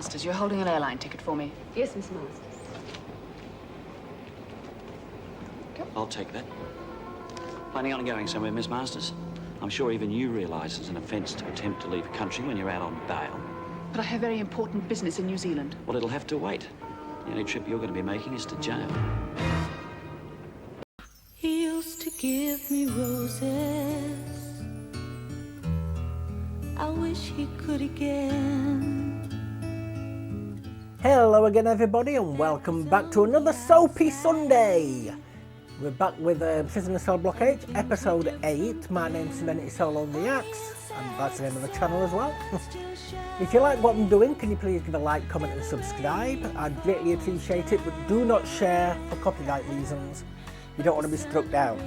Masters, you're holding an airline ticket for me. Yes, Miss Masters. I'll take that. Planning on going somewhere, Miss Masters? I'm sure even you realise it's an offence to attempt to leave a country when you're out on bail. But I have very important business in New Zealand. Well, it'll have to wait. The only trip you're going to be making is to jail. He used to give me roses. I wish he could again. Hello again everybody and welcome back to another Soapy Sunday. We're back with Prisoner Cell Block H, episode 8. My name's SerenitySoloReacts and that's the name of the channel as well. If you like what I'm doing, can you please give a like, comment and subscribe? I'd greatly appreciate it, but do not share for copyright reasons. You don't want to be struck down.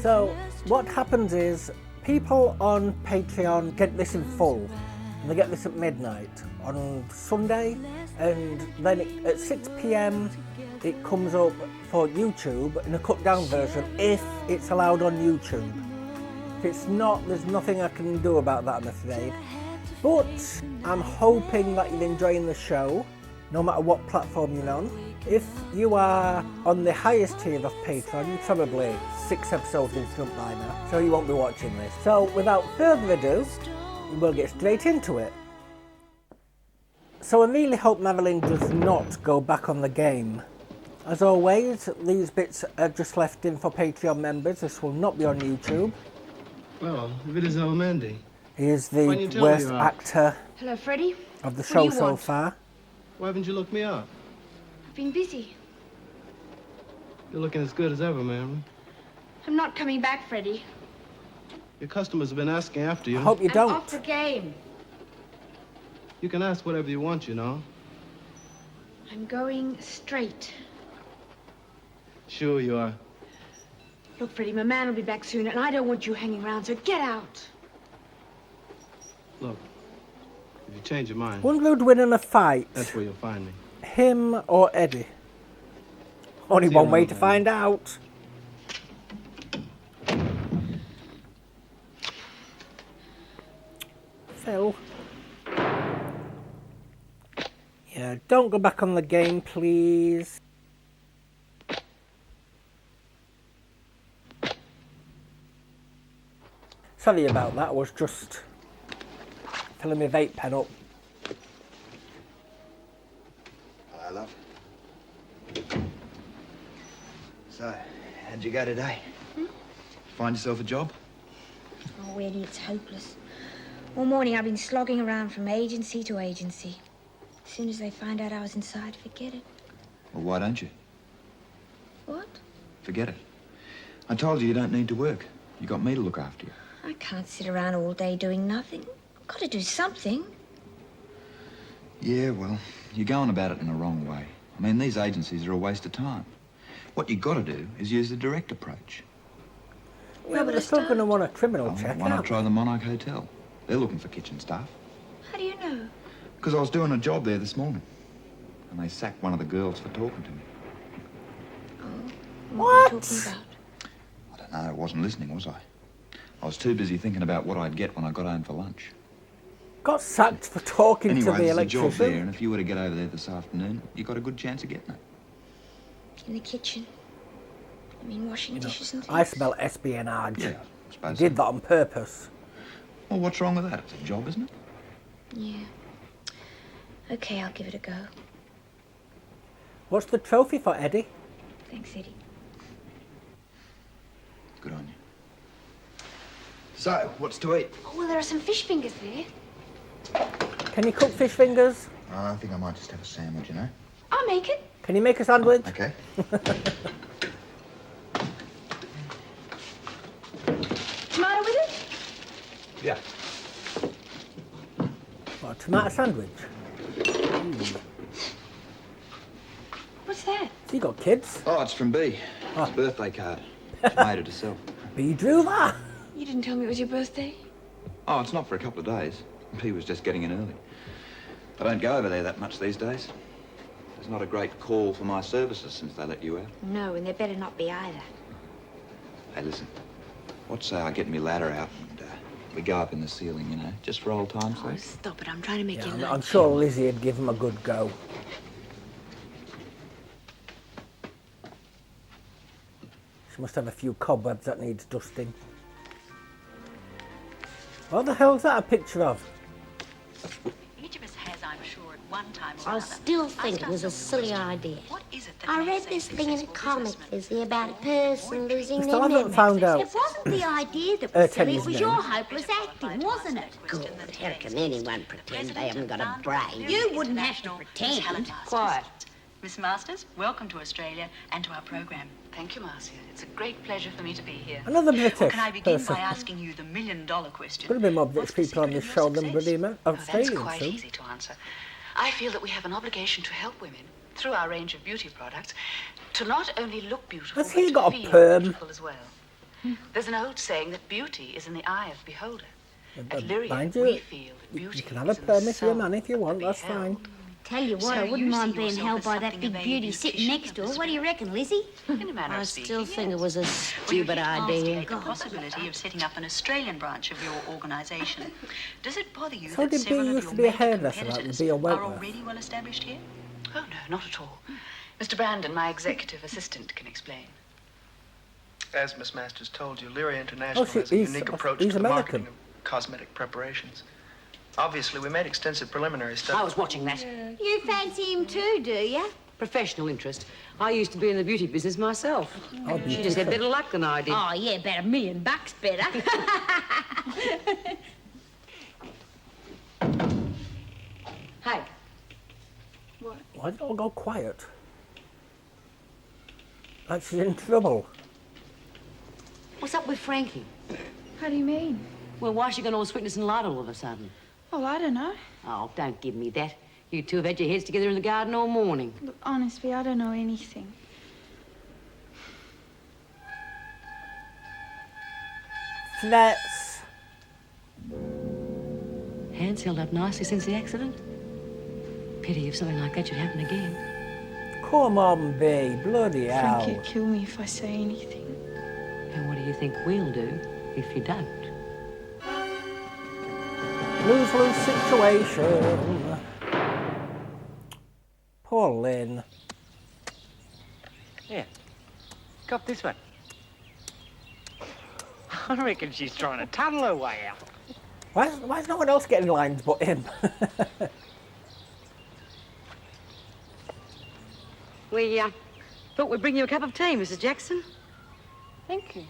So what happens is people on Patreon get this in full. And they get this at midnight on Sunday, and then at 6 PM it comes up for YouTube in a cut down version if it's allowed on YouTube. If it's not, there's nothing I can do about that, I'm afraid. But I'm hoping that you're enjoying the show, no matter what platform you're on. If you are on the highest tier of Patreon, you're probably 6 episodes in front by now, so you won't be watching this. So without further ado, we'll get straight into it. So I really hope Marilyn does not go back on the game. As always, these bits are just left in for Patreon members. This will not be on YouTube. Well, if it is old Mandy. He is the worst actor Hello, Freddie. of the show so far. Why haven't you looked me up? I've been busy. You're looking as good as ever, ma'am. I'm not coming back, Freddie. Your customers have been asking after you. I hope you I'm don't. off the game. You can ask whatever you want, you know. I'm going straight. Sure you are. Look, Freddie, my man will be back soon, and I don't want you hanging around, so get out. Look, if you change your mind, Wonder who'd win in a fight, that's where you'll find me. him or Eddie? Only one way to find out. Phil. Yeah, don't go back on the game, please. Sorry about that, I was just filling my vape pen up. Hi, love. So, how'd you go today? Find yourself a job? Oh, Eddie, it's hopeless. All morning I've been slogging around from agency to agency. As soon as they find out I was inside, forget it. Well, why don't you? What? Forget it. I told you don't need to work. You got me to look after you. I can't sit around all day doing nothing. I've got to do something. Yeah, well, you're going about it in the wrong way. I mean, these agencies are a waste of time. What you got to do is use the direct approach. Yeah, but they're still going to want a criminal check, Why not aren't try the Monarch Hotel? They're looking for kitchen staff. How do you know? Because I was doing a job there this morning. And they sacked one of the girls for talking to me. Oh, What? are you talking about? I don't know, I wasn't listening, was I? I was too busy thinking about what I'd get when I got home for lunch. Got sacked for talking Anyway, to the there's a job there, electrician. and if you were to get over there this afternoon, you got a good chance of getting it. In the kitchen. I mean, washing dishes and things. I smell espionage. Yeah, I suppose. Did that on purpose. Well, what's wrong with that? It's a job, isn't it? Yeah. Okay, I'll give it a go. What's the trophy for, Eddie? Thanks, Eddie. Good on you. So, what's to eat? Oh, well, there are some fish fingers there. Can you cook fish fingers? I think I might just have a sandwich, you know? I'll make it. Can you make a sandwich? Okay. Tomato with it? Yeah. What, a tomato sandwich? What's that? So you got kids? Oh, it's from B. It's a birthday card. She made it herself. But you drew that? You didn't tell me it was your birthday? Oh, it's not for a couple of days. B was just getting in early. I don't go over there that much these days. There's not a great call for my services since they let you out. No, and there better not be either. Hey, listen. What say I get me ladder out and We go up in the ceiling, you know, just for old times' Oh, sake. stop it. I'm trying to make you Yeah, lunch. I'm sure Lizzie would give him a good go. She must have a few cobwebs that needs dusting. What the hell's that a picture of? Each of us has, I'm sure, at one time or I another. still think it was a silly idea. What is it that I makes read a this thing in a successful comic, businessman? Lizzie, about a person losing I their still haven't memory. found out. It wasn't the idea that was silly, Teddy's it was name. your hopeless acting, wasn't it? Good, how can anyone pretend they haven't got a brain? You wouldn't have to pretend. Quiet. Miss Masters, welcome to Australia and to our program. Thank you, Marcia. It's a great pleasure for me to be here. Another British Well, can I begin person. by asking you the million-dollar question? Could have been more What's British the people on secret this of your show than success? bloody That's Australians quite too. easy to answer. I feel that we have an obligation to help women through our range of beauty products to not only look beautiful, Has he but got to a feel perm? beautiful as well. There's an old saying that beauty is in the eye of the beholder. At Lyria, Mind you, we feel that beauty you can have a is in the perm if you're a soul man if you want, of the that's fine. beheld. Tell you what, So I wouldn't you mind see being yourself held as by that something big of a beauty sitting next to her. What do you reckon, Lizzie? In a manner I of still speaking, think yes. it was a Well, stupid you've idea. investigate the possibility of setting up an Australian branch of your organisation. Does it bother you So that did several Bea of used your to be a major hairdresser, like competitors Bea are Wentworth? already well established here? Oh, no, not at all. Mr. Brandon, my executive assistant, can explain. As Miss Masters told you, Lyria International has a he's unique approach he's to the American. marketing of cosmetic preparations. Obviously, we made extensive preliminary studies. I was watching that. You fancy him too, do you? Professional interest. I used to be in the beauty business myself. Oh, She just had better luck than I did. Oh, yeah, about $1 million better. Hey, Why did it all go quiet? Like she's in trouble. what's up with Frankie? How do you mean? Well, why's she gone all sweetness and light all of a sudden? Oh, I don't know. Oh, don't give me that. You two have had your heads together in the garden all morning. Look, honestly, I don't know anything. Flats. Hands held up nicely since the accident. Pity if something like that should happen again. Come on, Bea. Bloody hell. Frankie'd kill me if I say anything. And what do you think we'll do if you don't? Lose-lose situation. Poor Lynn. Yeah. Cop this one. I reckon she's trying to tunnel her way out. Why is no one else getting lines but him? We thought we'd bring you a cup of tea, Mrs. Jackson. Thank you.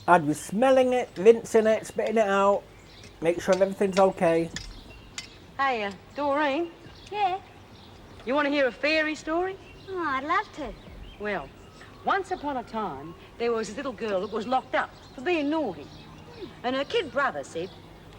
I'd be smelling it, rinsing it, spitting it out, make sure everything's okay. Hey, Doreen, Yeah? you want to hear a fairy story? Oh, I'd love to. Well, once upon a time, there was this little girl that was locked up for being naughty. And her kid brother said,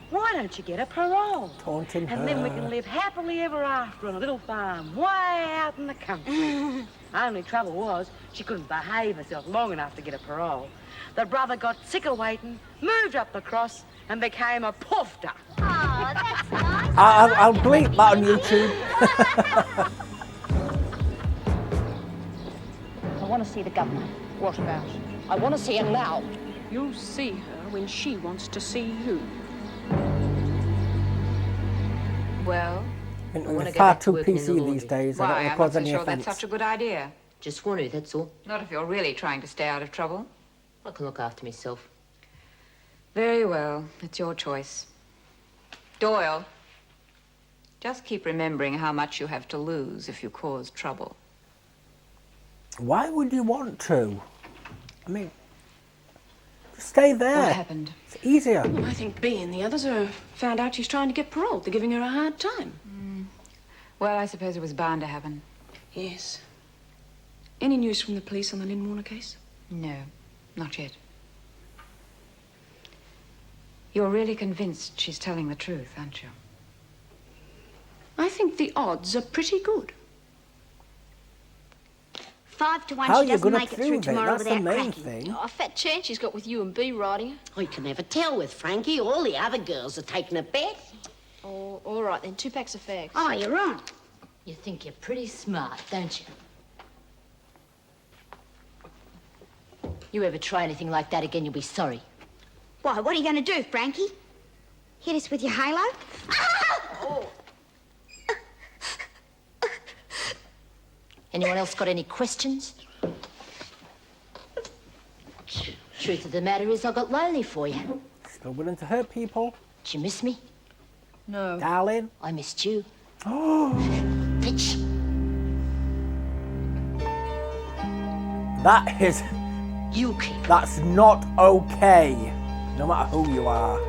why don't you get a parole? Taunting And then we can her. live happily ever after on a little farm way out in the country. Only trouble was, she couldn't behave herself long enough to get a parole. The brother got sick of waiting, moved up the cross, and became a poofter. Oh, that's nice. I'll bleep that on YouTube. I want to see the governor. What about? I want to see her now. You'll see her when she wants to see you. Well, It's far too PC these days. I don't want to cause any offence. a good idea. Just wanted, that's all. Not if you're really trying to stay out of trouble. I can look after myself. Very well. It's your choice. Doyle, just keep remembering how much you have to lose if you cause trouble. Why would you want to? I mean, just stay there. What happened? It's easier. I think Bea and the others found out she's trying to get paroled. They're giving her a hard time. Well, I suppose it was bound to happen. Yes. Any news from the police on the Lynn Warner case? No, not yet. You're really convinced she's telling the truth, aren't you? I think the odds are pretty good. 5 to 1, How are she you doesn't gonna make it prove through it? tomorrow That's the without main cracking. thing. Oh, a fat chance she's got with you and Bea riding her. Oh, you can never tell with Frankie. All the other girls are taking a bet. Oh, all right then. 2 packs of fags. Oh, you're right. You think you're pretty smart, don't you? You ever try anything like that again, you'll be sorry. Why, what are you going to do, Frankie? Hit us with your halo? Oh. Anyone else got any questions? Truth of the matter is, I got lonely for you. Still willing to hurt people. Did you miss me? No. Darling. I missed you. Oh. Bitch. That is... You keep. That's not okay. No matter who you are.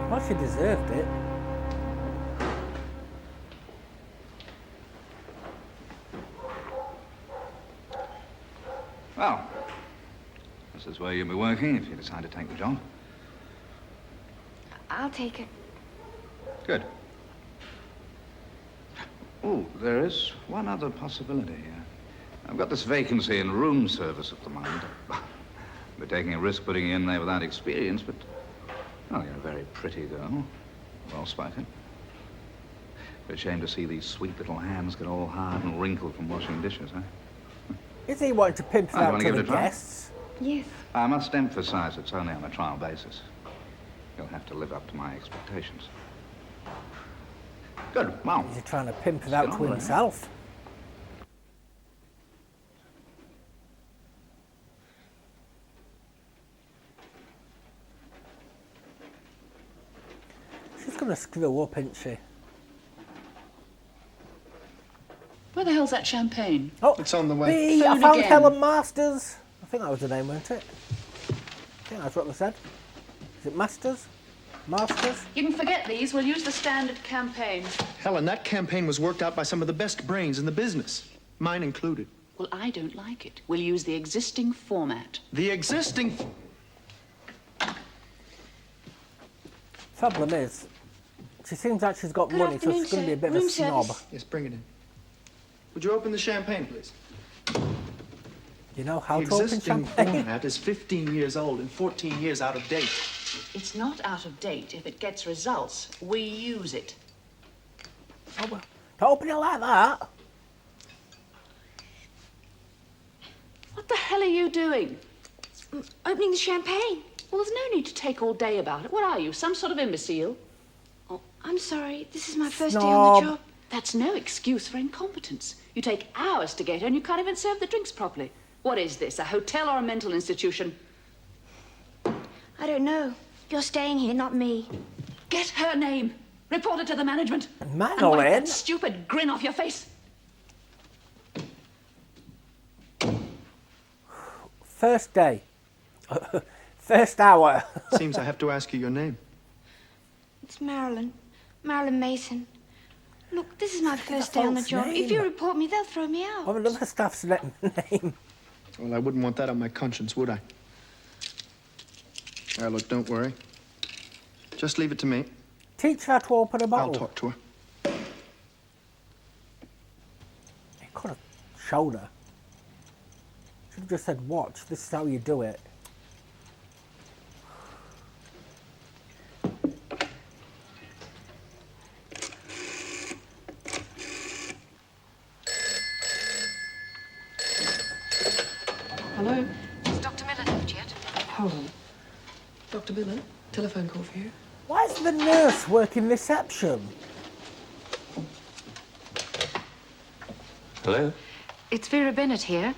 Well, she deserved it. Well, this is where you'll be working if you decide to take the job. I'll take it. Good. Oh, there is one other possibility. I've got this vacancy in room service at the moment. We're taking a risk putting you in there without experience, but, well, you're a very pretty girl. Well-spoken. But a shame to see these sweet little hands get all hard and wrinkled from washing dishes, huh? Is he wanting to pimp it out to the try? guests? Yes. I must emphasize it's only on a trial basis. You'll have to live up to my expectations. Good, well. Is he trying to pimp it out to himself? She's going to screw up, isn't she? Where the hell's that champagne? Oh, it's on the way. I Phone found again. Helen Masters. I think that was the name, wasn't it? I think that's what they said. Is it Masters? Masters? You can forget these. We'll use the standard campaign. Helen, that campaign was worked out by some of the best brains in the business, mine included. Well, I don't like it. We'll use the existing format. The existing... Problem is, she seems like she's got Good money, so afternoon, she's going to be a bit of a Room snob. service. Yes, bring it in. Would you open the champagne, please? You know how The to open existing champagne? format is 15 years old and 14 years out of date. It's not out of date. If it gets results, we use it. Oh, well, don't open it like that. What the hell are you doing? Opening the champagne. Well, there's no need to take all day about it. What are you, some sort of imbecile? Oh, I'm sorry. This is my first day on the job. That's no excuse for incompetence. You take hours to get here and you can't even serve the drinks properly. What is this, a hotel or a mental institution? I don't know. You're staying here, not me. Get her name. Report it to the management. And wipe Madeline? that stupid grin off your face. First day. First hour. Seems I have to ask you your name. It's Marilyn. Marilyn Mason. Look, this is my first day on the false job. name. If you report me, they'll throw me out. What another staff's name? Well, I wouldn't want that on my conscience, would I? Now, look, don't worry. Just leave it to me. Teach her to open a I'll bottle. talk to her. He could have shown her. Should have just said, watch, this is how you do it. Hello? Has Dr. Miller left yet? Hold on. Dr. Miller, telephone call for you. Why is the nurse working reception? Hello? It's Vera Bennett here.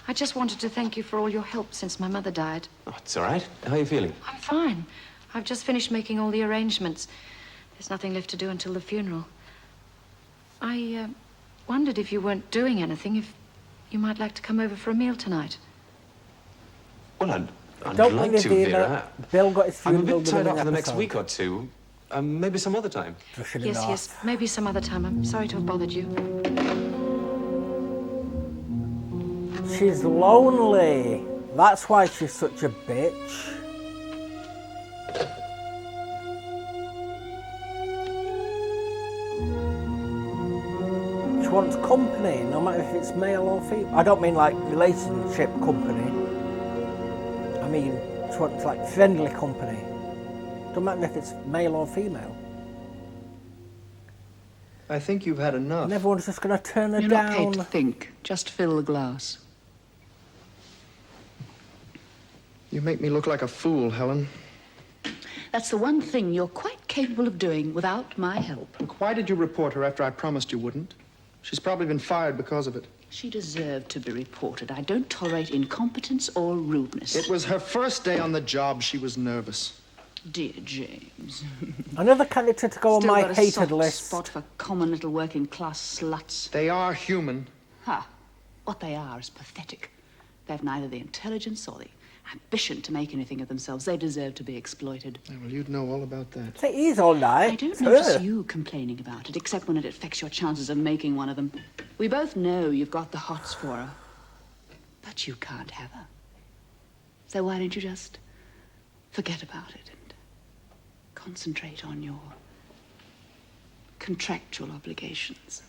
I just wanted to thank you for all your help since my mother died. Oh, it's all right. How are you feeling? I'm fine. I've just finished making all the arrangements. There's nothing left to do until the funeral. I wondered if you weren't doing anything, if you might like to come over for a meal tonight. Well, I'd Don't like leave to, the Vera. Bill got his I'm a funeral bit tied up for the episode. next week or two. Maybe some other time. Yes, maybe some other time. I'm sorry to have bothered you. She's lonely. That's why she's such a bitch. She wants company, no matter if it's male or female. I don't mean like relationship company. I mean, she wants like friendly company. Don't matter if it's male or female. I think you've had enough. And everyone's just going to turn her You're down. not paid to think. Just fill the glass. You make me look like a fool, Helen. That's the one thing you're quite capable of doing without my help. Look, why did you report her after I promised you wouldn't? She's probably been fired because of it. She deserved to be reported. I don't tolerate incompetence or rudeness. It was her first day on the job. She was nervous. Dear James. Another character to go on Still my got a hated soft list. spot for common little working class sluts. They are human. Ha! What they are is pathetic. They have neither the intelligence or the ambition to make anything of themselves. They deserve to be exploited. Yeah, well, you'd know all about that. Say, he's all right. I don't It's notice her. you complaining about it, except when it affects your chances of making one of them. We both know you've got the hots for her, but you can't have her. So why don't you just forget about it and concentrate on your contractual obligations?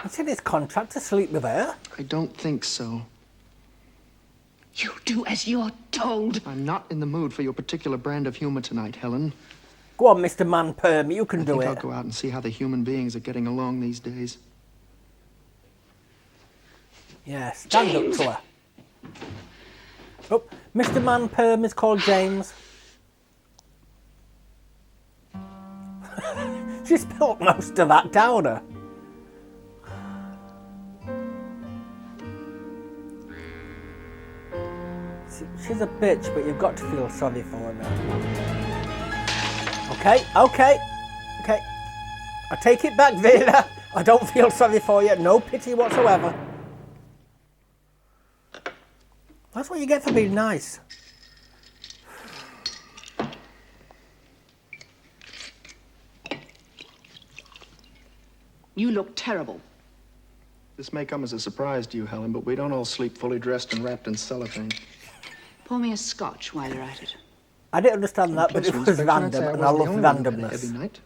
It's in his contract to sleep with her. I don't think so. You do as you're told. I'm not in the mood for your particular brand of humor tonight, Helen. Go on, Mr. Man Perm, you can I do think it. I'll go out and see how the human beings are getting along these days. Yeah, stand up to her. Oh, Mr. Man Perm is called James. She spilled most of that down her. She's a bitch, but you've got to feel sorry for her now. Okay. I take it back, Vera. I don't feel sorry for you. No pity whatsoever. That's what you get for being nice. You look terrible. This may come as a surprise to you, Helen, but we don't all sleep fully dressed and wrapped in cellophane. Pour me a scotch while you're at it. I didn't understand that, but it was random, and I love randomness. Every night.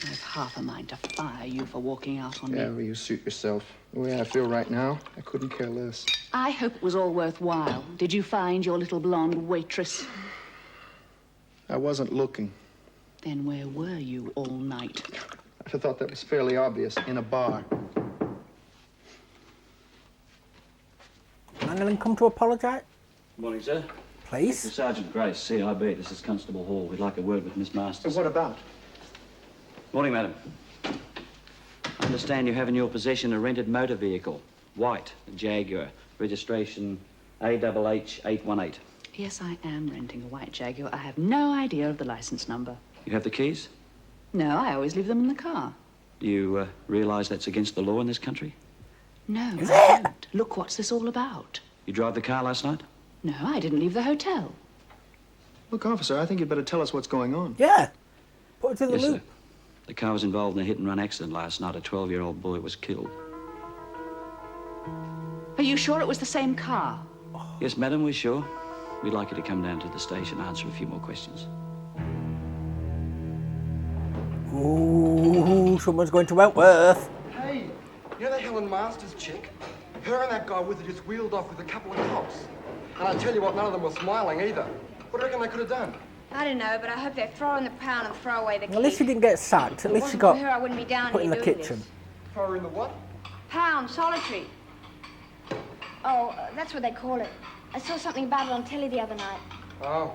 I have half a mind to fire you for walking out on me. Yeah, well, you suit yourself. The way I feel right now, I couldn't care less. I hope it was all worthwhile. Did you find your little blonde waitress? I wasn't looking. Then where were you all night? I thought that was fairly obvious. In a bar. I'm going to come to apologise. Morning, sir. Please. Mr. Sergeant Grace, CIB. This is Constable Hall. We'd like a word with Miss Masters. What about? Morning, madam. I understand you have in your possession a rented motor vehicle. White, a Jaguar. Registration AHH818. Yes, I am renting a white Jaguar. I have no idea of the license number. You have the keys? No, I always leave them in the car. Do you realise that's against the law in this country? No, I don't. Look, what's this all about? You drove the car last night? No, I didn't leave the hotel. Look, officer, I think you'd better tell us what's going on. Yeah. Put it in the Yes, loop. sir. The car was involved in a hit-and-run accident last night. A 12-year-old boy was killed. Are you sure it was the same car? Yes, madam, we're sure. We'd like you to come down to the station and answer a few more questions. Ooh, someone's going to Wentworth. Hey, you know that Helen Masters chick? Her and that guy with her just wheeled off with a couple of cops. And I tell you what, none of them were smiling either. What do you reckon they could have done? I don't know, but I hope they throw in the pound and throw away the key. At least she didn't get sacked. At least she If it got wasn't for her, I wouldn't be down put in here the doing kitchen. Throw her in the what? Pound, solitary. Oh, that's what they call it. I saw something about it on telly the other night. Oh.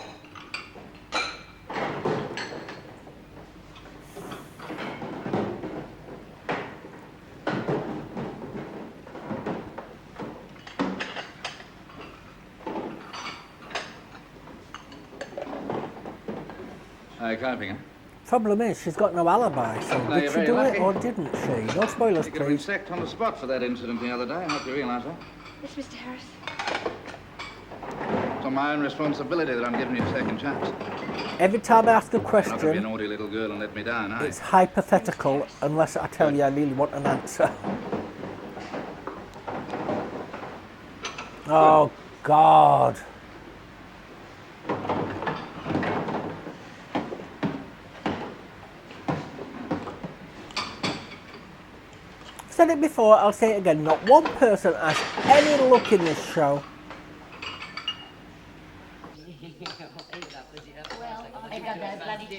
Hi, Carpenter. Problem is, she's got no alibi, so No, did you're she very do lucky. it or didn't she? No spoilers, You could have been please. sacked on the spot for that incident the other day. I hope you realise that. Yes, Mr. Harris. It's on my own responsibility that I'm giving you a second chance. Every time I ask a You're not going to be a question, naughty little girl and let me down, are you? it's hypothetical unless I tell you I really want an answer. Oh, God. I've said it before, I'll say it again. Not one person has any luck in this show.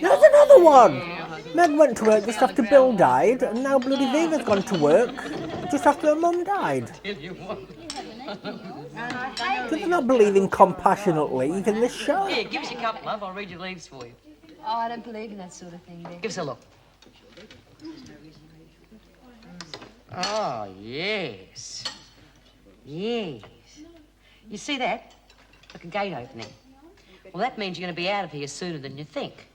There's another one! Meg went to work just after Bill died, and now bloody Viva's gone to work just after her mum died. Do they not believe in compassionate leave in this show? Here, give us your cup, love. I'll read your leaves for you. Oh, I don't believe in that sort of thing, dear. Give us a look. Oh, yes. Yes. You see that? Like a gate opening. Well, that means you're going to be out of here sooner than you think.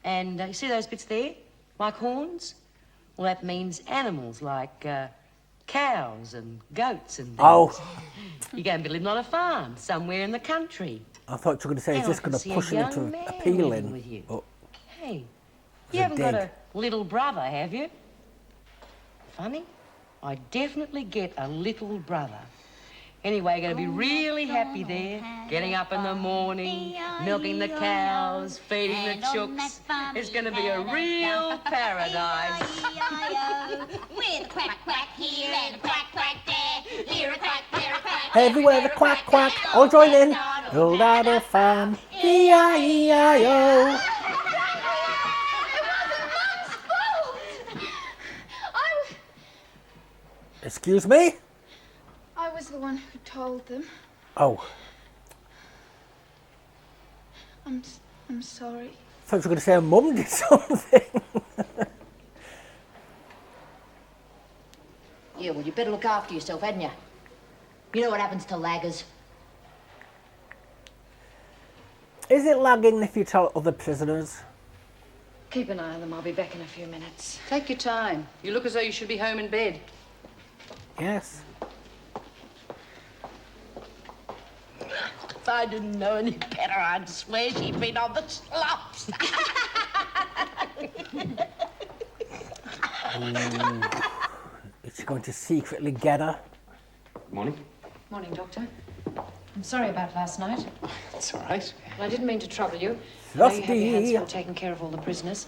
And you see those bits there? Like horns? Well, that means animals like cows and goats and things. Oh. You're going to be living on a farm somewhere in the country. I thought you were going to say, is this going to push him into appealing? With you. But hey, you haven't got a little brother, have you? Funny, I definitely get a little brother. Anyway, you're going to be really happy there, getting up in the morning, milking the cows, feeding the chooks. It's going to be a real paradise. With a quack quack here and a quack quack there, here a quack, there a quack. everywhere the quack quack, all join in. Build out a farm, E-I-E-I-O. Excuse me? I was the one who told them. Oh. I'm sorry. I thought you were going to say her mum did something. Yeah, well, you better look after yourself, hadn't you? You know what happens to laggers. Is it lagging if you tell other prisoners? Keep an eye on them. I'll be back in a few minutes. Take your time. You look as though you should be home in bed. Yes. If I didn't know any better, I'd swear she'd been on the slops. It's going to secretly get her. Morning. Morning, Doctor. I'm sorry about last night. It's all right. Well, I didn't mean to trouble you. I know you have your hands Rusty. full taking care of all the prisoners.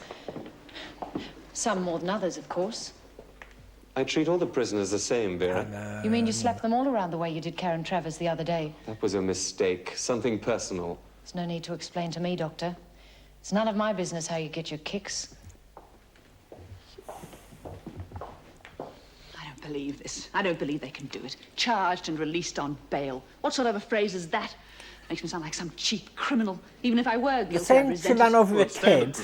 Some more than others, of course. I treat all the prisoners the same, Vera. You mean you slapped them all around the way you did Karen Travers the other day? That was a mistake. Something personal. There's no need to explain to me, Doctor. It's none of my business how you get your kicks. I don't believe this. I don't believe they can do it. Charged and released on bail. What sort of a phrase is that? Makes me sound like some cheap criminal. Even if I were guilty, The same she ran over the kid,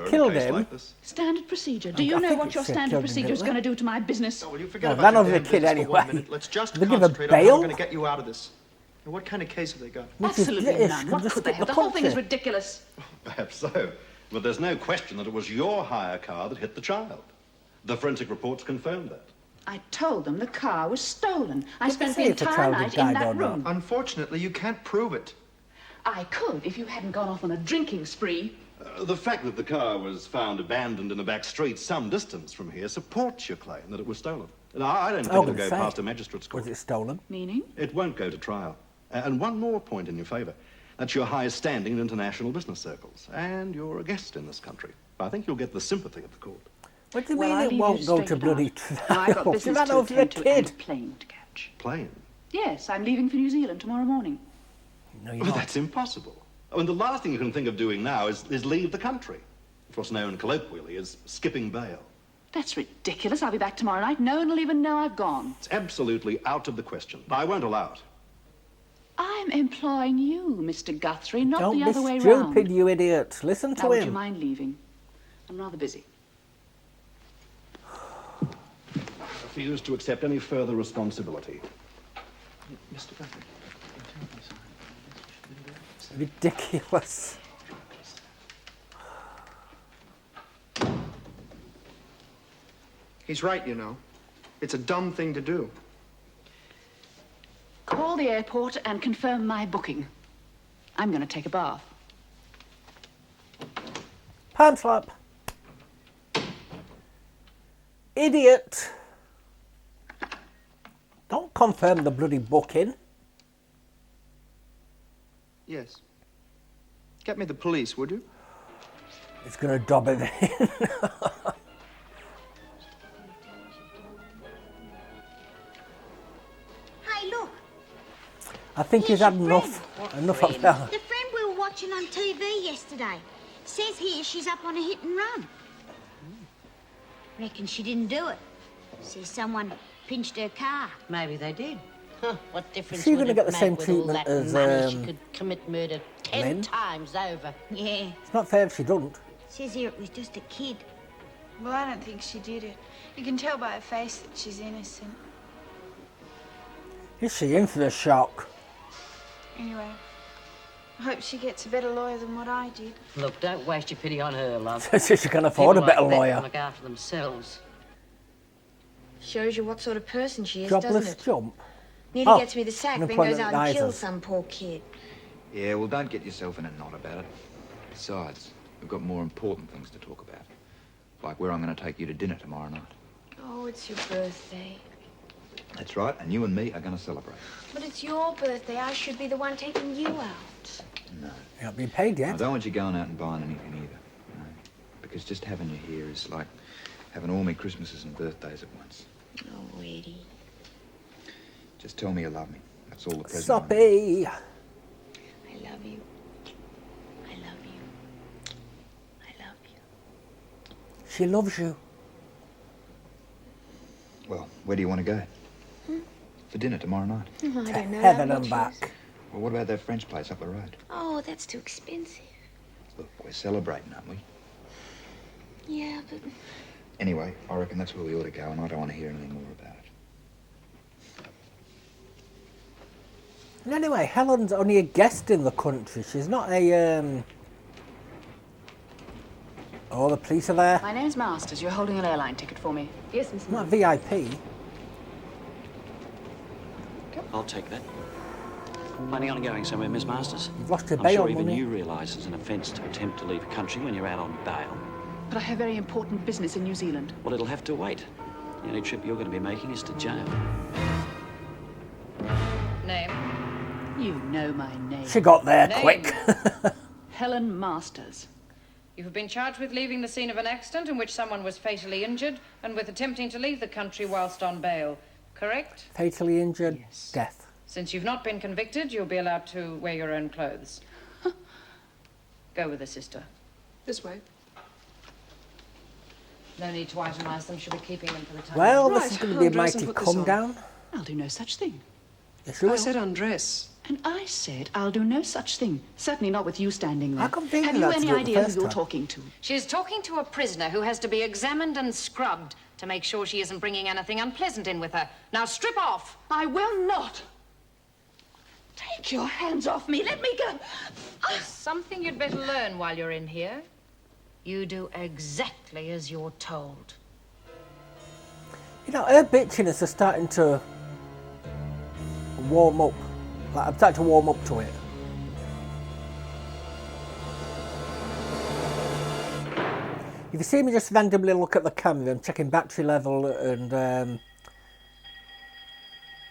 killed him. Standard procedure. Do you I know think what it your said standard killed him, procedure is didn't going to do to my business? Oh, well, you No, forget about ran your over the damn kid business for 1 anyway. minute. Let's just They give her concentrate on how we're bail? going to get you out of this. Now, what kind of case have they got? Absolutely British, none. can What just could they skip have? the The whole thing is country. ridiculous. Perhaps so. But there's no question that it was your hire car that hit the child. The forensic reports confirmed that. I told them the car was stolen. I Did spent they the say if the entire child had night in died that or not? room. Unfortunately, you can't prove it. I could if you hadn't gone off on a drinking spree. The fact that the car was found abandoned in a back street some distance from here supports your claim that it was stolen. Now, I don't think it'll go past a magistrate's court. Was it stolen? Meaning? It won't go to trial. And one more point in your favour. That's your high standing in international business circles. And you're a guest in this country. I think you'll get the sympathy of the court. What do you Well, mean I'll it leave won't you go straight to bloody out. I've got trial? She business ran to over the attend to and kid. a plane to catch. Plane? Yes, I'm leaving for New Zealand tomorrow morning. No, Well, that's impossible. I mean, the last thing you can think of doing now is leave the country. It's what's known colloquially as skipping bail. That's ridiculous. I'll be back tomorrow night. No one will even know I've gone. It's absolutely out of the question. I won't allow it. I'm employing you, Mr. Guthrie, not Don't the be other way stupid, round. you idiot. Listen Now, to would you him. mind leaving? I'm rather busy. I refuse to accept any further responsibility. Mr. Guthrie. Ridiculous. He's right, you know. It's a dumb thing to do. Call the airport and confirm my booking. I'm going to take a bath. Palm slap. Idiot. Don't confirm the bloody booking. Yes. Get me the police, would you? It's going to dob it in. Hey, look. I think he's had enough of that. The friend we were watching on TV yesterday. Says here she's up on a hit and run. Reckon she didn't do it. Says someone pinched her car. Maybe they did. What difference Is she would going to it get the make same with all treatment that as money? She could commit murder 10 Lynn? times over. Yeah. It's not fair if she doesn't. Says here it was just a kid. Well, I don't think she did it. You can tell by her face that she's innocent. Is she in for the shock? Anyway, I hope she gets a better lawyer than what I did. Look, don't waste your pity on her, love. So she can afford a People better like that lawyer. can look after themselves. Shows you what sort of person she is, Jobless doesn't it? jump. Nearly gets me the sack, then unemployment goes out and kills advisors. some poor kid. Yeah, well, don't get yourself in a knot about it. Besides, we've got more important things to talk about. Like where I'm going to take you to dinner tomorrow night. Oh, it's your birthday. That's right, and you and me are going to celebrate. But it's your birthday. I should be the one taking you out. No. You're not being paid I yet. don't want you going out and buying anything either. No. Because just having you here is like having all my Christmases and birthdays at once. Oh, Eddie. Just tell me you love me. That's all the present. Soppy. I love you. I love you. I love you. She loves you. Well, where do you want to go? For dinner tomorrow night? Oh, I don't know. Heaven I'll and choose. back. Well, what about that French place up the road? Oh, that's too expensive. Look, we're celebrating, aren't we? Yeah, but... Anyway, I reckon that's where we ought to go, and I don't want to hear anything more about it. And anyway, Helen's only a guest in the country. She's not a, Oh, the police are there. My name's Masters. You're holding an airline ticket for me. Yes, Miss. Not VIP. I'll take that. Planning on going somewhere, Miss Masters? You've lost your I'm bail sure even money. you realise it's an offence to attempt to leave a country when you're out on bail. But I have very important business in New Zealand. Well, it'll have to wait. The only trip you're going to be making is to jail. Name? You know my name. She got there Name. quick. Helen Masters. You have been charged with leaving the scene of an accident in which someone was fatally injured and with attempting to leave the country whilst on bail. Correct? Fatally injured, death. Since you've not been convicted, you'll be allowed to wear your own clothes. Go with her, sister. This way. No need to itemise them. She'll be keeping them for the time. Well, Right, this is going to be a undress and mighty put this come on. down. I'll do no such thing. Yes, you I will. said undress. And I said I'll do no such thing. Certainly not with you standing there. I couldn't think Have of you that to any do it the idea who first you're time. talking to? She's talking to a prisoner who has to be examined and scrubbed to make sure she isn't bringing anything unpleasant in with her. Now strip off. I will not. Take your hands off me. Let me go. There's something you'd better learn while you're in here. You do exactly as you're told. You know, her bitchiness is starting to warm up. Like, I'm starting to warm up to it. If you see me just randomly look at the camera, I'm checking battery level and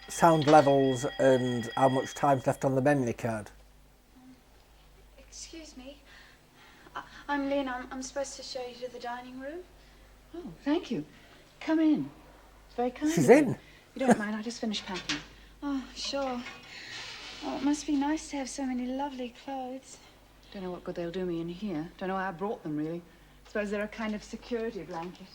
sound levels and how much time's left on the memory card. Excuse me. I'm Lynn. I'm supposed to show you to the dining room. Oh, thank you. Come in. It's very kind She's of you. in. You don't mind? I just finished packing. Oh, sure. Oh, it must be nice to have so many lovely clothes. Don't know what good they'll do me in here. Don't know why I brought them, really. Suppose they're a kind of security blanket.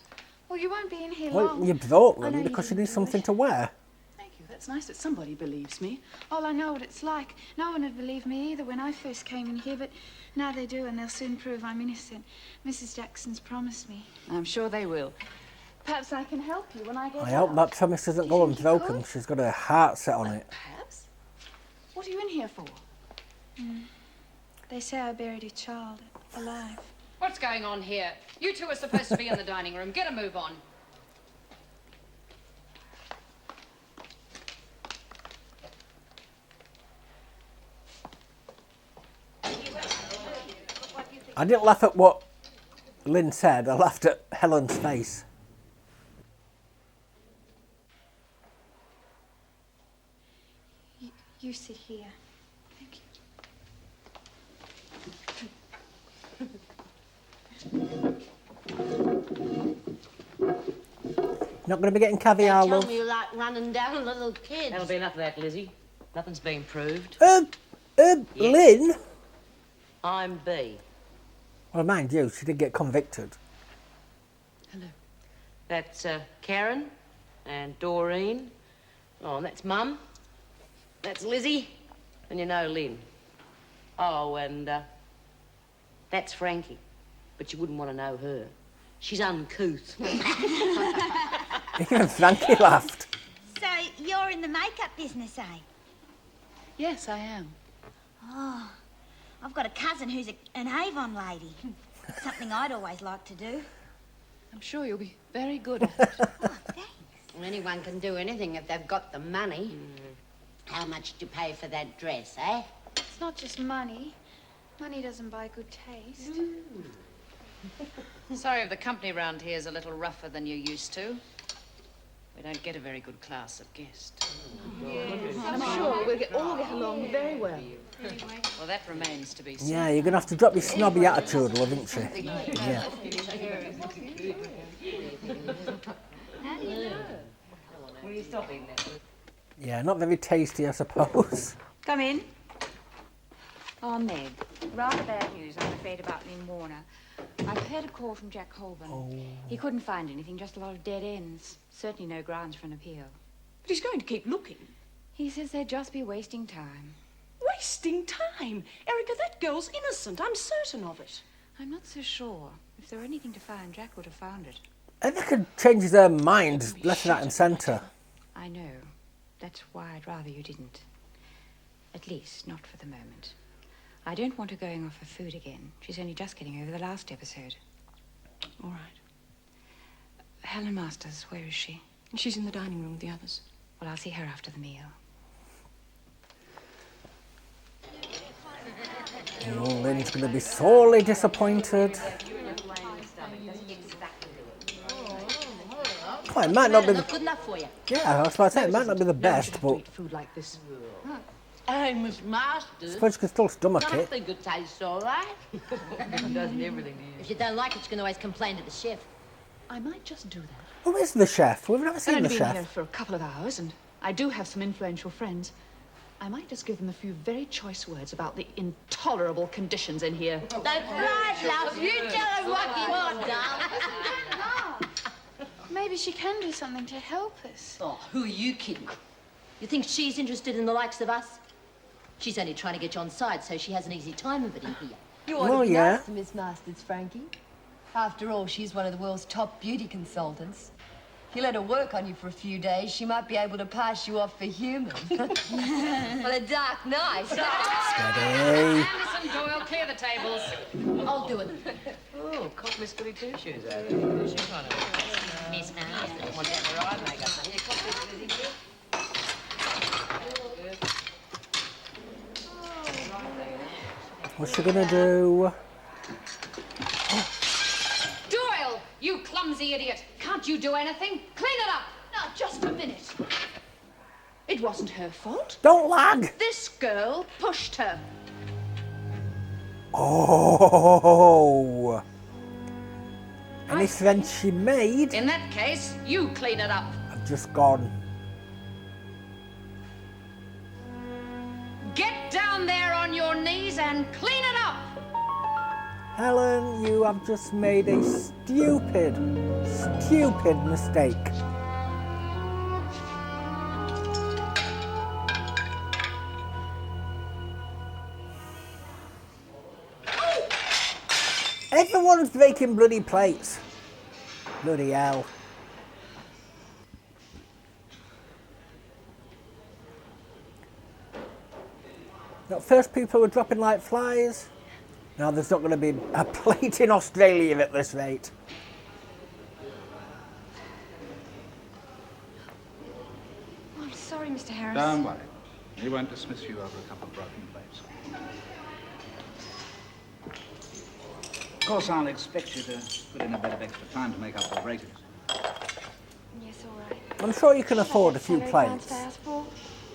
Well, you won't be in here Well, long. you brought I them know you because you didn't need do something it. to wear. Thank you. That's nice that somebody believes me. Oh, I know what it's like. No one would believe me either when I first came in here, but now they do, and they'll soon prove I'm innocent. Mrs. Jackson's promised me. I'm sure they will. Perhaps I can help you when I get I hope out. that promise doesn't go think you unbroken. She's got her heart set on it. Perhaps. What are you in here for? They say I buried a child alive. What's going on here? You two are supposed to be in the dining room. Get a move on. I didn't laugh at what Lynn said. I laughed at Helen's face. You sit here. Thank you. Not going to be getting caviar, Tell love. me you like running down little kids. That'll be enough of that, Lizzie. Nothing's been proved. Lynn? I'm B. Well, mind you, she did get convicted. That's Karen and Doreen. Oh, and that's Mum. That's Lizzie, and you know Lynn. Oh, and that's Frankie, but you wouldn't want to know her. She's uncouth. Even Frankie laughed. So, you're in the makeup business, eh? Yes, I am. Oh, I've got a cousin who's an Avon lady. Something I'd always like to do. I'm sure you'll be very good at it. Well, anyone can do anything if they've got the money. How much did you pay for that dress, eh? It's not just money. Money doesn't buy good taste. Sorry if the company round here is a little rougher than you're used to. We don't get a very good class of guest. I'm sure we'll all get along very well. Well, that remains to be seen. Yeah, you're going to have to drop your snobby attitude, love, isn't she? Yeah. How do you know? Will you stop eating that? Yeah, not very tasty, I suppose. Come in. Oh, Meg, rather bad news, I'm afraid, about Lynn Warner. I've heard a call from Jack Holborn. Oh. He couldn't find anything, just a lot of dead ends. Certainly no grounds for an appeal. But he's going to keep looking. He says they'd just be wasting time. Wasting time? Erica, that girl's innocent. I'm certain of it. I'm not so sure. If there were anything to find, Jack would have found it. And they could change their mind left, right and centre. I know. That's why I'd rather you didn't. At least, not for the moment. I don't want her going off her food again. She's only just getting over the last episode. All right. Helen Masters, where is she? She's in the dining room with the others. Well, I'll see her after the meal. Oh, Lynn's going to be sorely disappointed. Oh, it might not be good enough for you. Yeah, I was about to say, it might not be the best, but Food like this. Hey, Miss Masters. I suppose you can still stomach I it. think it tastes all right. Doesn't everything to you? If you don't like it, you can always complain to the chef. I might just do that. Who is the chef? We've never I've seen only the been here chef. for a couple of hours, and I do have some influential friends. I might just give them a few very choice words about the intolerable conditions in here. That's right, love. You tell her what you want, darling. Maybe she can do something to help us. Oh, who are you kidding? You think she's interested in the likes of us? She's only trying to get you on side so she has an easy time of it in here. You ought Well, to be yeah. nice to Miss Masters, Frankie. After all, she's one of the world's top beauty consultants. If you let her work on you for a few days, she might be able to pass you off for human. Well, a dark night. Steady. Anderson, Doyle, clear the tables. I'll do it. Oh, caught Miss Goody Two-Shoes out there. She's trying to... Miss Masters. Want to have a ride, make up? Here, caught Miss Goody Two. What's she going to do? Doyle, you clumsy idiot. Can't you do anything? Clean it up. Now, just a minute. It wasn't her fault. Don't lag. This girl pushed her. Oh. Any friends she made In that case, you clean it up. have just gone. Get down there on your knees and clean it up. Helen, you have just made a stupid mistake. Everyone's breaking bloody plates. Bloody hell. Now, first people were dropping like flies. Now there's not going to be a plate in Australia at this rate. Oh, I'm sorry, Mr. Harris. Don't worry. We won't dismiss you over a couple of broken plates. Of course, I'll expect you to put in a bit of extra time to make up the breakage. Yes, all right. I'm sure you can afford a few £100 plates. to ask for.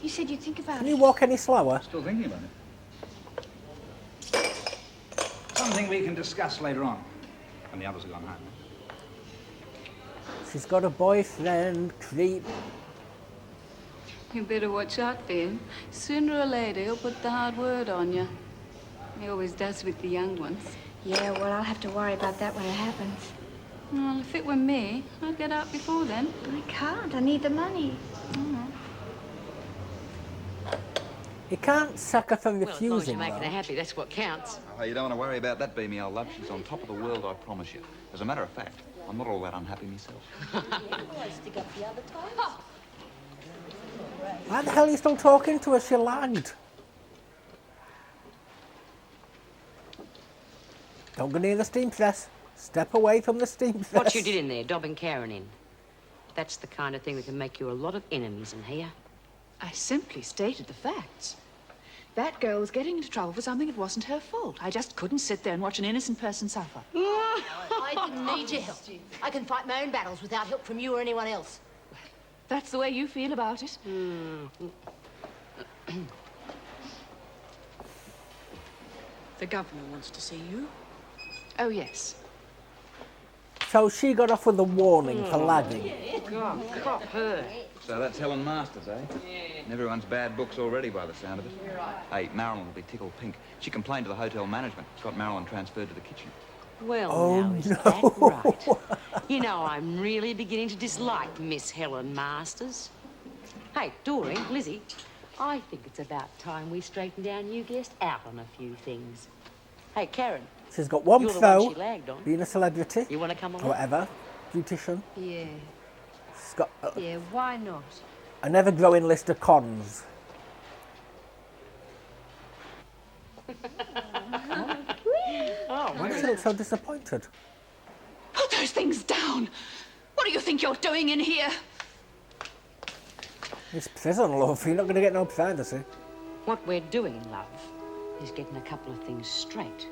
You said you'd think about Can it. you walk any slower? Still thinking about it. Something we can discuss later on, when the others have gone home. She's got a boyfriend, creep. You better watch out for him. Sooner or later, he'll put the hard word on you. He always does with the young ones. Yeah, well, I'll have to worry about that when it happens. Well, if it were me, I'd get out before then. I can't. I need the money. You can't sack her for Well, as long as you're refusing, making her though. happy, that's what counts. Oh, you don't want to worry about that, Beamy, old love. She's on top of the world, I promise you. As a matter of fact, I'm not all that unhappy myself. Stick up the other times. Why the hell are you still talking to her? She lagged. Don't go near the steampress. Step away from the steampress. What you did in there, dobbing Karen in. That's the kind of thing that can make you a lot of enemies in here. I simply stated the facts. That girl was getting into trouble for something that wasn't her fault. I just couldn't sit there and watch an innocent person suffer. I didn't need your help. I can fight my own battles without help from you or anyone else. That's the way you feel about it. The governor wants to see you. Oh, yes. So she got off with a warning for lagging. God, cop her. So that's Helen Masters, eh? And everyone's bad books already by the sound of it. Hey, Marilyn will be tickled pink. She complained to the hotel management. Got Marilyn transferred to the kitchen. Well, Oh, now, is no. that right? You know, I'm really beginning to dislike Miss Helen Masters. Hey, Doreen, Lizzie, I think it's about time we straightened our new guest out on a few things. Hey, Karen. She's got one You're the throw, one she lagged on. being a celebrity, You want to come or along? whatever, beautician. Yeah, She's got yeah, why not? an ever-growing list of cons. Why does she look so disappointed? Put those things down! What do you think you're doing in here? It's prison, love. You're not going to get no privacy. What we're doing, love, is getting a couple of things straight.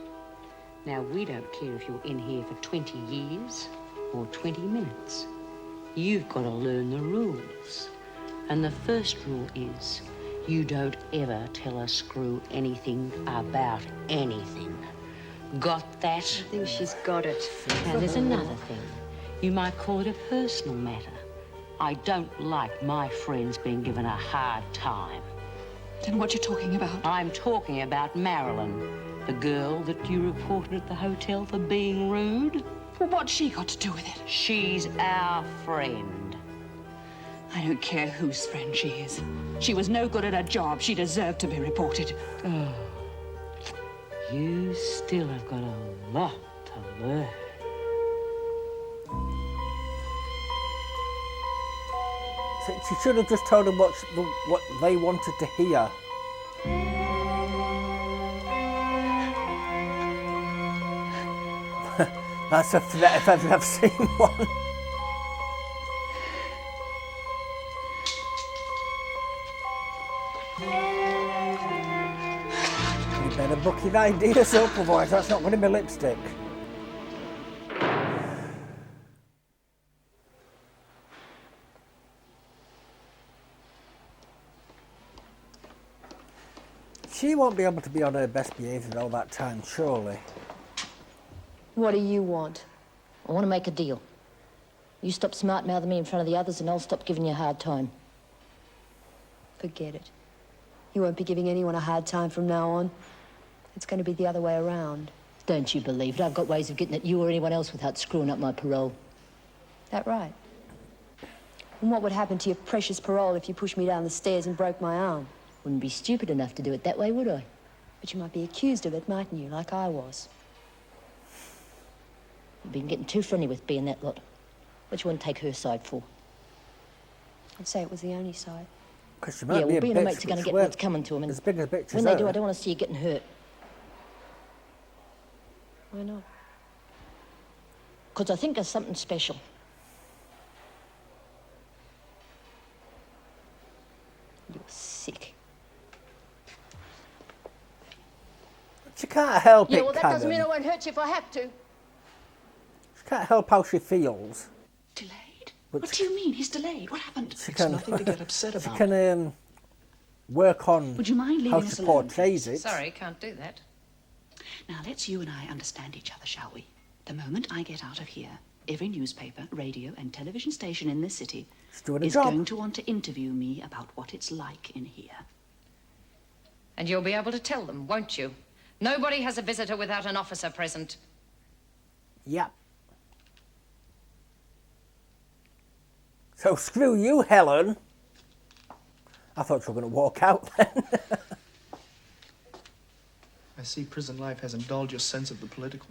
Now, we don't care if you're in here for 20 years or 20 minutes. You've got to learn the rules. And the first rule is you don't ever tell a screw anything about anything. Got that? I think she's got it. Now, there's another thing. You might call it a personal matter. I don't like my friends being given a hard time. Then what you're talking about? I'm talking about Marilyn, the girl that you reported at the hotel for being rude. Well, what's she got to do with it? She's our friend. I don't care whose friend she is. She was no good at her job. She deserved to be reported. Oh, you still have got a lot to learn. So she should have just told them what they wanted to hear. That's a threat if ever I've seen one. You better book your ideas up, otherwise that's not going to be lipstick. She won't be able to be on her best behaviour all that time, surely. What do you want? I want to make a deal. You stop smart-mouthing me in front of the others and I'll stop giving you a hard time. Forget it. You won't be giving anyone a hard time from now on. It's going to be the other way around. Don't you believe it? I've got ways of getting at you or anyone else without screwing up my parole. That right? And what would happen to your precious parole if you pushed me down the stairs and broke my arm? Wouldn't be stupid enough to do it that way, would I? But you might be accused of it, mightn't you, like I was? You've been getting too friendly with being that lot. What you want to take her side for? I'd say it was the only side. Because she might Yeah, be well, a being a bitch, mate's going to which get we're what's coming to him. And as big a bitch as when they do, her. I don't want to see you getting hurt. Why not? Because I think there's something special. You're sick. She can't help Yeah, it, well, that Karen. doesn't mean I won't hurt you if I have to. She can't help how she feels. Delayed? But What do you mean? He's delayed. What happened? She can, nothing to get upset She about. can work on Would you mind how leaving she us alone, portrays it. Sorry, can't do that. Now, let's you and I understand each other, shall we? The moment I get out of here, every newspaper, radio, and television station in this city She's doing a is job. going to want to interview me about what it's like in here. And you'll be able to tell them, won't you? Nobody has a visitor without an officer present. Yep. So screw you, Helen. I thought you were going to walk out then. I see prison life hasn't dulled your sense of the political.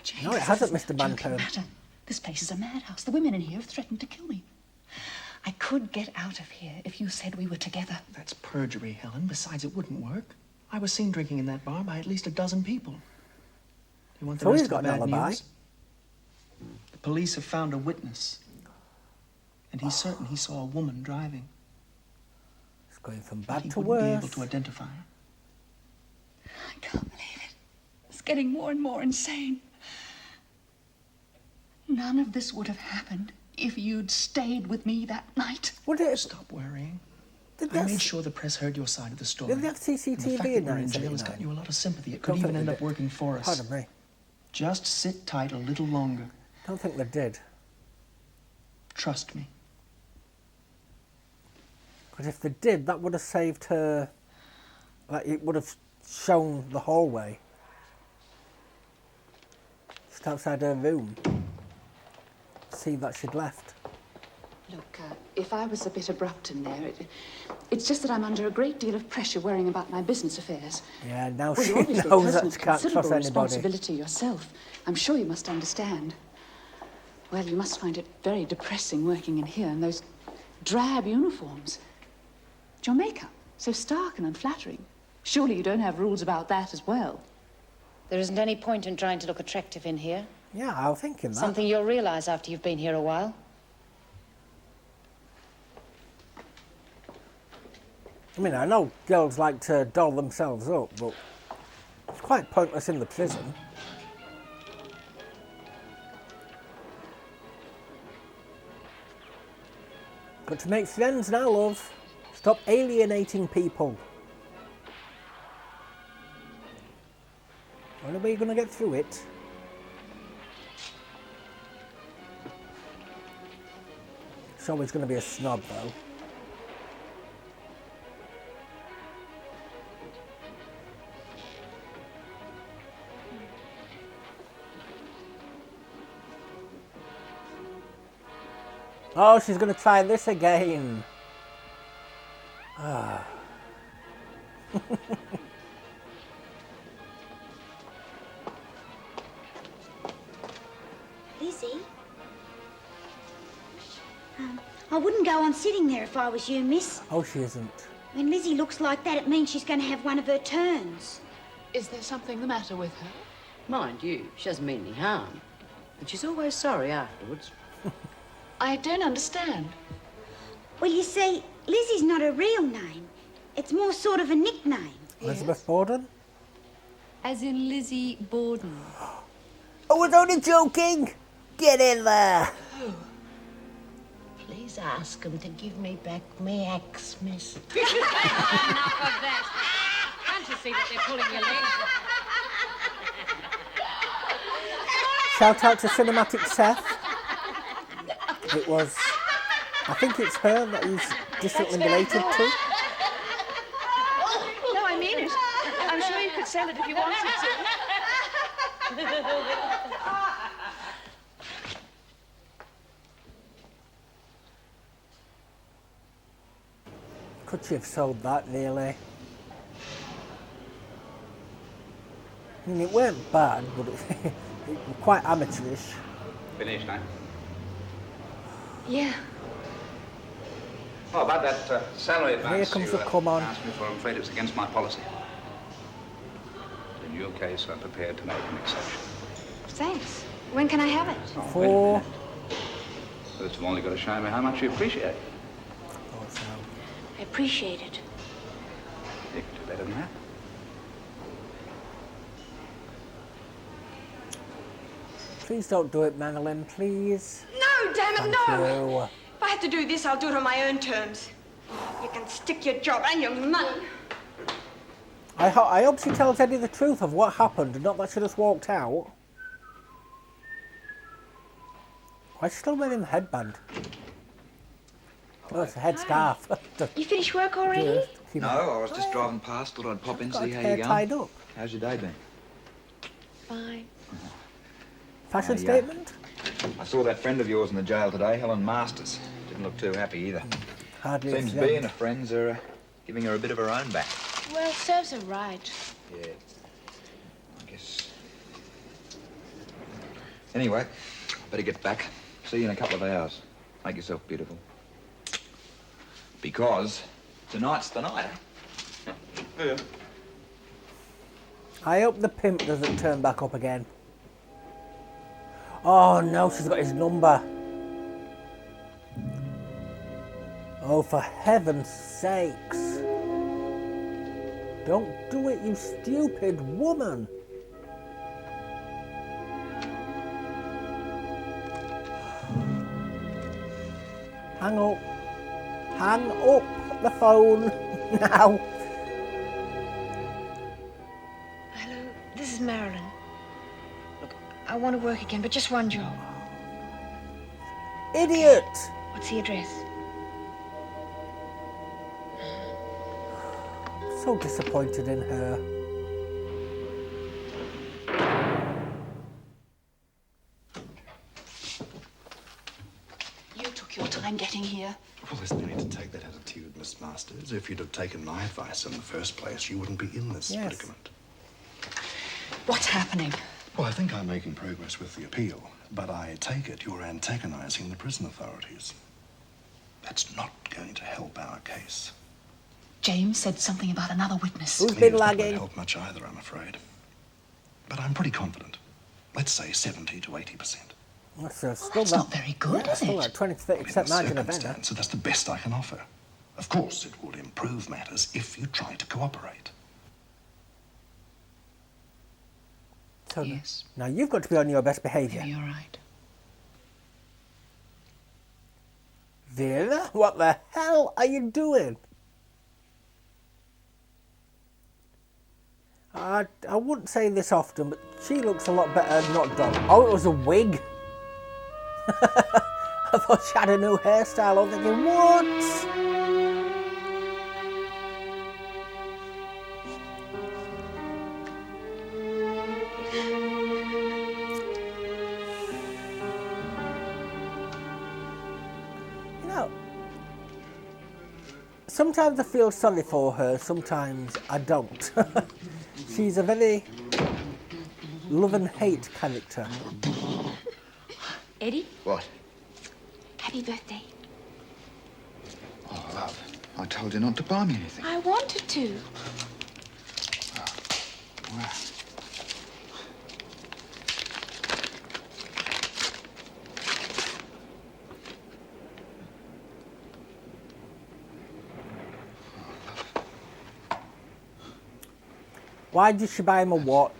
James, No, it hasn't, Mr. Joking Banpo. matter. This place is a madhouse. The women in here have threatened to kill me. I could get out of here if you said we were together. That's perjury, Helen. Besides, it wouldn't work. I was seen drinking in that bar by at least a dozen people. You want the So rest he's of the got an bad alibi. news? The police have found a witness. And he's certain he saw a woman driving. It's going from But bad he to wouldn't be worse. able to identify her. I can't believe it. It's getting more and more insane. None of this would have happened if you'd stayed with me that night. Would it? Stop worrying. Did I this- made sure the press heard your side of the story. Did they have And the CCTV fact in that we're in jail has 1979? got you a lot of sympathy. It Don't could even think end they up did. working for us. Pardon me. Just sit tight a little longer. Don't think they did. Trust me. Because if they did, that would have saved her. Like, it would have shown the hallway. Just outside her room. See that she'd left. Look, if I was a bit abrupt in there, it's just that I'm under a great deal of pressure worrying about my business affairs. Yeah, now Well, she you're obviously a knows person that of she can't considerable trust anybody. responsibility yourself. I'm sure you must understand. Well, you must find it very depressing working in here in those drab uniforms. It's your makeup, so stark and unflattering. Surely you don't have rules about that as well. There isn't any point in trying to look attractive in here. Yeah, I was thinking that. Something you'll realise after you've been here a while. I mean, I know girls like to doll themselves up, but it's quite pointless in the prison. Got to make friends now, love. Stop alienating people. Only way you're going to get through it. She's always going to be a snob, though. Oh, she's going to try this again. Ah. Lizzie? I wouldn't go on sitting there if I was you, miss. Oh, she isn't. When Lizzie looks like that, it means she's going to have one of her turns. Is there something the matter with her? Mind you, she doesn't mean any harm. And she's always sorry afterwards. I don't understand. Well, you see, Lizzie's not her real name. It's more sort of a nickname. Elizabeth Borden? As in Lizzie Borden. I was only joking! Get in there! Please ask him to give me back my axe, miss. Enough of that. Can't you see that they're pulling your leg? Shout out to Cinematic Seth. It was... I think it's her that he's distantly related to. No, I mean it. I'm sure you could sell it if you wanted to. Could she have sold that, nearly? I mean, it weren't bad, but it was quite amateurish. Finished, eh? Yeah. Oh, about that salary advance Here comes you the come on. asked me for, I'm afraid it's against my policy. In your case, I'm prepared to make an exception. Thanks. When can I have it? Oh, wait a For... minute. First of all, you've got to show me how much you appreciate it. I appreciate it. You can do better than that. Please don't do it, Madeline, please. No, damn it, Thank no! you. If I have to do this, I'll do it on my own terms. You can stick your job and your money. I hope she tells Eddie the truth of what happened and not that she just walked out. Why is she still wearing the headband? Oh, it's a headscarf. You finished work already? No, I was just driving past. Thought I'd pop in, see how you're going. Tied up. How's your day been? Fine. Fashion statement? I saw that friend of yours in the jail today, Helen Masters. Didn't look too happy either. Hardly Seems a friend. being a friend's are giving her a bit of her own back. Well, serves her right. Yeah. Anyway, better get back. See you in a couple of hours. Make yourself beautiful. Because tonight's the night, eh? Yeah. I hope the pimp doesn't turn back up again. Oh no, she's got his number. Oh, for heaven's sakes. Don't do it, you stupid woman. Hang up. Hang up the phone now. Hello, this is Marilyn. Look, I want to work again, but just one job. Idiot! What's the address? So disappointed in her. You took your time getting here. Well, there's no need to take that attitude, Miss Masters. If you'd have taken my advice in the first place, you wouldn't be in this predicament. What's happening? Well, I think I'm making progress with the appeal, but I take it you're antagonizing the prison authorities. That's not going to help our case. James said something about another witness. Who's been That lagging? won't help much either, I'm afraid. But I'm pretty confident. Let's say 70 to 80%. That's not very good, is it? Like 20 to 30% margin of error. So that's the best I can offer. Of course, it would improve matters if you try to cooperate. So now you've got to be on your best behaviour. You're right. Vera, what the hell are you doing? I wouldn't say this often, but she looks a lot better not done. Oh, it was a wig. I thought she had a new hairstyle. I was thinking, what? You know, sometimes I feel sorry for her, sometimes I don't. She's a very love and hate character. Eddie, What? happy birthday. Oh, love, I told you not to buy me anything. I wanted to. Wow. Why did she buy him a watch?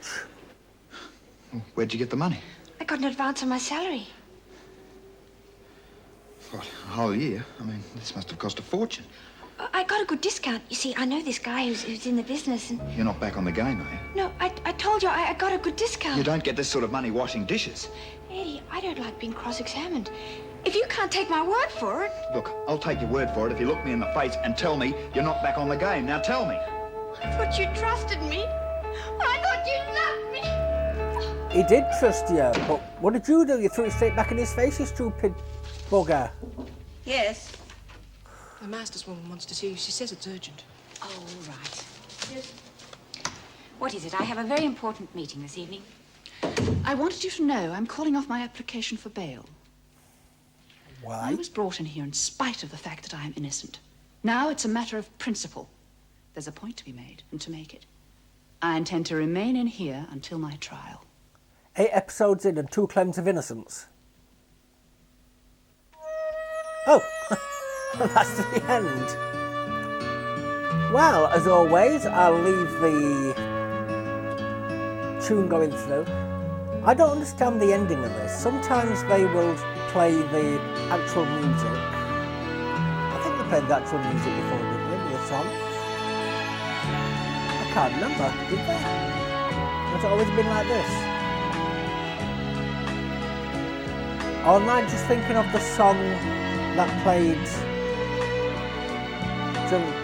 Where'd you get the money? I got an advance on my salary. What, a whole year? I mean, this must have cost a fortune. I got a good discount. You see, I know this guy who's in the business, and... You're not back on the game, are you? No, I told you I got a good discount. You don't get this sort of money washing dishes. Eddie, I don't like being cross-examined. If you can't take my word for it... Look, I'll take your word for it if you look me in the face and tell me you're not back on the game. Now tell me. I thought you trusted me. I thought you loved me. He did trust you, but what did you do? You threw it straight back in his face, you stupid bugger. Yes. The master's woman wants to see you. She says it's urgent. Oh, right. What is it? I have a very important meeting this evening. I wanted you to know I'm calling off my application for bail. Why? I was brought in here in spite of the fact that I am innocent. Now it's a matter of principle. There's a point to be made, and to make it, I intend to remain in here until my trial. 8 episodes in and 2 claims of innocence. Oh, that's the end. Well, as always, I'll leave the tune going through. I don't understand the ending of this. Sometimes they will play the actual music. I think they played the actual music before, didn't they, the song? I can't remember, did they? Has it always been like this? Or am I just thinking of the song that played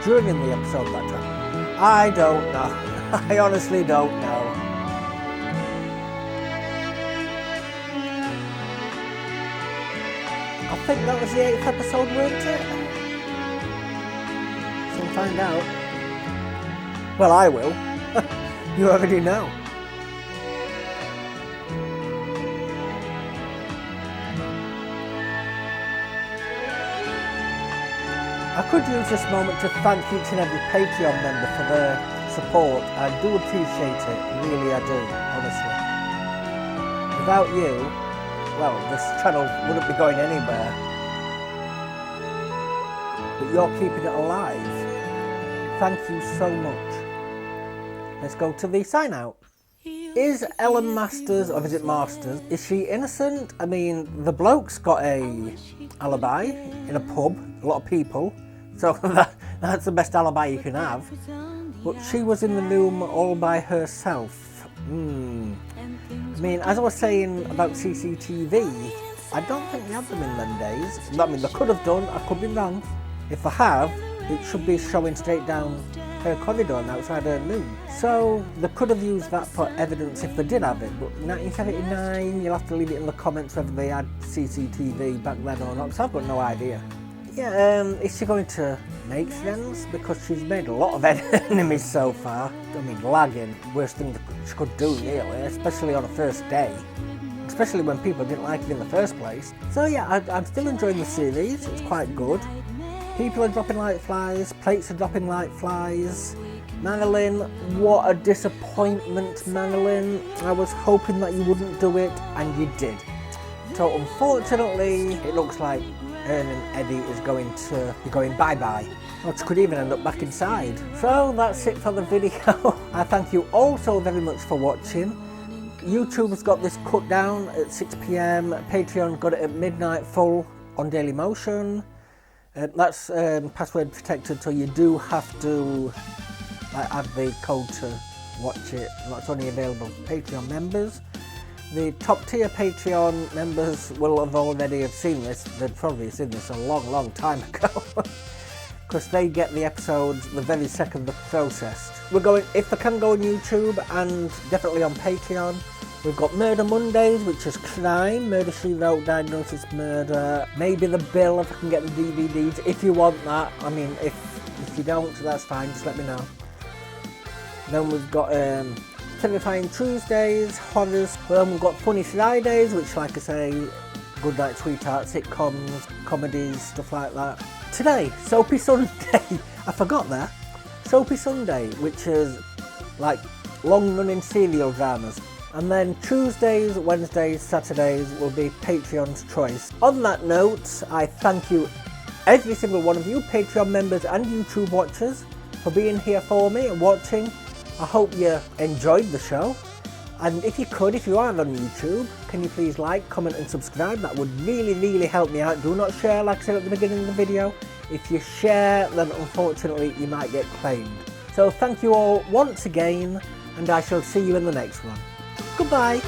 during the episode that time? I don't know. I honestly don't know. I think that was the 8th episode, weren't it? So we'll find out. Well, I will. You already know. I could use this moment to thank each and every Patreon member for their support. I do appreciate it, really I do, honestly. Without you, well, this channel wouldn't be going anywhere. But you're keeping it alive. Thank you so much. Let's go to the sign out. Is Ellen Masters, or is it Masters, is she innocent? I mean, the bloke's got a alibi in a pub, a lot of people, so that's the best alibi you can have. But she was in the room all by herself. I mean, as I was saying about CCTV, I don't think they had them in them days. I mean, they could have done, I could be wrong. If I have, it should be showing straight down her corridor and outside her room. So they could have used that for evidence if they did have it, but 1979, you'll have to leave it in the comments whether they had CCTV back then or not, because I've got no idea. Yeah, is she going to make friends? Because she's made a lot of enemies so far. I mean, lagging, worst thing she could do really, especially on a first day. Especially when people didn't like it in the first place. So yeah, I'm still enjoying the series, it's quite good. People are dropping like flies, plates are dropping like flies. Marilyn, what a disappointment, Marilyn. I was hoping that you wouldn't do it, and you did. So unfortunately, it looks like Ern and Eddie is going to be going bye-bye. Which could even end up back inside. So that's it for the video. I thank you all so very much for watching. YouTube's got this cut down at 6 PM. Patreon got it at midnight full on Dailymotion. That's password protected, so you do have to add the code to watch it. That's only available for Patreon members. The top tier Patreon members will have already seen this. They'd probably seen this a long time ago. Because they get the episodes the very second they're processed. We're going, if they can go on YouTube and definitely on Patreon. We've got Murder Mondays, which is crime, Murder She Wrote, Diagnosis Murder, maybe The Bill if I can get the DVDs, if you want that. I mean, if you don't, that's fine, just let me know. Then we've got Terrifying Tuesdays, horrors. Then we've got Funny Fridays, which, like I say, good night sweetheart, sitcoms, comedies, stuff like that. Today, Soapy Sunday, I forgot that. Soapy Sunday, which is like long-running serial dramas. And then Tuesdays, Wednesdays, Saturdays will be Patreon's choice. On that note, I thank you, every single one of you, Patreon members and YouTube watchers, for being here for me and watching. I hope you enjoyed the show. And if you could, if you are on YouTube, can you please like, comment and subscribe? That would really help me out. Do not share, like I said at the beginning of the video. If you share, then unfortunately you might get claimed. So thank you all once again, and I shall see you in the next one. Goodbye.